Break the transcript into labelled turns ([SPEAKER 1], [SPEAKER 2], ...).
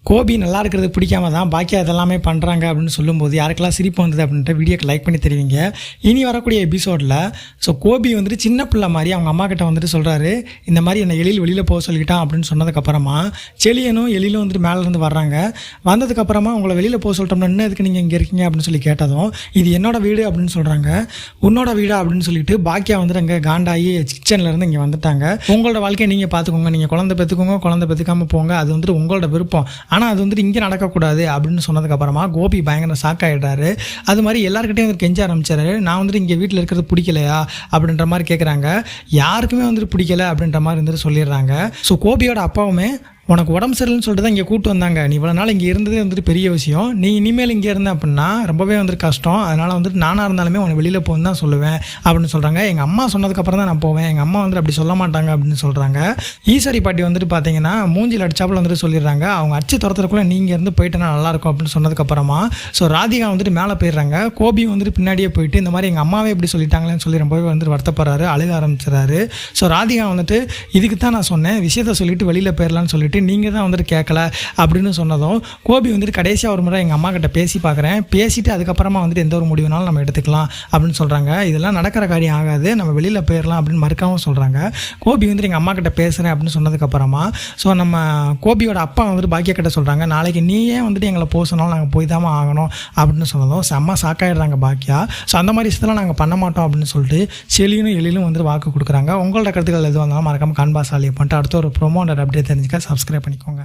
[SPEAKER 1] கோபி நல்லா இருக்கிறது பிடிக்காம தான் பாக்கியா இதெல்லாமே பண்ணுறாங்க அப்படின்னு சொல்லும்போது யாருக்கெல்லாம் சிரிப்பு வந்தது அப்படின்ட்டு வீடியோக்கு லைக் பண்ணி தெரிவிங்க. இனி வரக்கூடிய எபிசோடில் கோபி வந்துட்டு சின்ன பிள்ளை மாதிரி அவங்க அம்மா கிட்ட வந்துட்டு சொல்கிறாரு, இந்த மாதிரி என்னை எழில் வெளியில் போக சொல்லிக்கிட்டான் அப்படின்னு சொன்னதுக்கப்புறமா செலியனும் எழிலும் வந்துட்டு மேலேருந்து வர்றாங்க. வந்ததுக்கப்புறமா உங்களை வெளியில் போக சொல்லிட்டோம்னா என்ன எதுக்கு நீங்கள் இங்கே இருக்கீங்க அப்படின்னு சொல்லி கேட்டதும் இது என்னோட வீடு அப்படின்னு சொல்கிறாங்க. உன்னோட வீடு அப்படின்னு சொல்லிட்டு பாக்கியா வந்துட்டு அங்கே காண்டாகி கிச்சன்லேருந்து இங்கே வந்துட்டாங்க. உங்களோட வாழ்க்கையை நீங்கள் பார்த்துக்கோங்க, நீங்கள் குழந்தை பெற்றுக்கோங்க, குழந்தை பெற்றுக்காமல் போங்க, அது வந்துட்டு உங்களோட விருப்பம், ஆனால் அது வந்துட்டு இங்கே நடக்கக்கூடாது அப்படின்னு சொன்னதுக்கப்புறமா கோபி பயங்கர ஷாக் ஆகிடுறாரு. அது மாதிரி எல்லாருக்கிட்டையும் வந்து கெஞ்ச ஆரம்பிச்சாரு, நான் வந்துட்டு இங்கே வீட்டில் இருக்கிறது பிடிக்கலையா அப்படின்ற மாதிரி கேட்குறாங்க. யாருக்குமே வந்துட்டு பிடிக்கல அப்படின்ற மாதிரி வந்துட்டு சொல்லிடுறாங்க. ஸோ கோபியோட அப்பாவுமே உனக்கு உடம்பு சரியில்லைன்னு சொல்லிட்டு தான் இங்கே கூப்பிட்டு வந்தாங்க, நீ இவ்வளோ நாள் இங்கே இருந்ததே வந்துட்டு பெரிய விஷயம், நீ இனிமேல் இங்கே இருந்த அப்படின்னா ரொம்பவே வந்துட்டு கஷ்டம், அதனால் வந்துட்டு நானாக இருந்தாலுமே உனக்கு வெளியில் போகணும் தான் சொல்லுவேன் அப்படின்னு சொல்கிறாங்க. எங்கள் அம்மா சொன்னதுக்கப்புறம் தான் நான் போவேன், எங்கள் அம்மா வந்துட்டு அப்படி சொல்ல மாட்டாங்க அப்படின்னு சொல்கிறாங்க. ஈஸ்வரி பாட்டி வந்துட்டு பார்த்தீங்கன்னா மூஞ்சில் அடிச்சாப்பில் வந்துட்டு சொல்லிடுறாங்க, அவங்க அடிச்சு துரத்துறதுக்குள்ளே நீங்கள் இருந்து போயிட்டேன்னா நல்லாயிருக்கும் அப்படின்னு சொன்னதுக்கப்புறமா ராதிகா வந்துட்டு மேலே போயிடுறாங்க. கோபியும் வந்துட்டு பின்னாடியே போயிட்டு இந்த மாதிரி எங்கள் அம்மாவே இப்படி சொல்லிட்டாங்களேன்னு சொல்லி ரொம்பவே வந்துட்டு வருத்தப்படுறாரு, அழுக ஆரம்பிச்சிடறாரு. ராதிகா வந்துட்டு இதுக்கு தான் நான் சொன்னேன், விஷயத்த சொல்லிட்டு வெளியில் போயிடலான்னு சொல்லிட்டு நீங்கள் தான் வந்துட்டு கேட்கல அப்படின்னு சொன்னதும் கோபி வந்துட்டு கடைசியாக ஒரு முறை எங்கள் அம்மா கிட்ட பேசி பார்க்குறேன், பேசிட்டு அதுக்கப்புறமா வந்துட்டு எந்த ஒரு முடிவுனாலும் நம்ம எடுத்துக்கலாம் அப்படின்னு சொல்கிறாங்க. இதெல்லாம் நடக்கிற காரியம் ஆகாது, நம்ம வெளியில் போயிடலாம் அப்படின்னு மறுக்காமல் சொல்கிறாங்க. கோபி வந்துட்டு எங்கள் அம்மா கிட்ட பேசுகிறேன் அப்படின்னு சொன்னதுக்கப்புறமா நம்ம கோபியோட அப்பா வந்துட்டு பாக்கியா கிட்ட சொல்கிறாங்க, நாளைக்கு நீயே வந்துட்டு எங்களை போக சொன்னாலும் நாங்கள் போய் தான் ஆகணும் அப்படின்னு சொன்னதும் செம்ம சாக்காயிடுறாங்க பாக்கியா. அந்த மாதிரி விஷயத்தெல்லாம் நாங்கள் பண்ண மாட்டோம் அப்படின்னு சொல்லிட்டு செலியும் எழிலும் வந்துட்டு வாக்கு கொடுக்குறாங்க. உங்களோட கருத்துக்கள் எதுவும் வந்தாலும் மறக்காமல் கான்பாசாலியை பண்ணிட்டு அடுத்த ஒரு ப்ரோமோட அப்டேட் தெரிஞ்சுக்க சப்ஸ்கிரைப் பண்ணிக்கோங்க.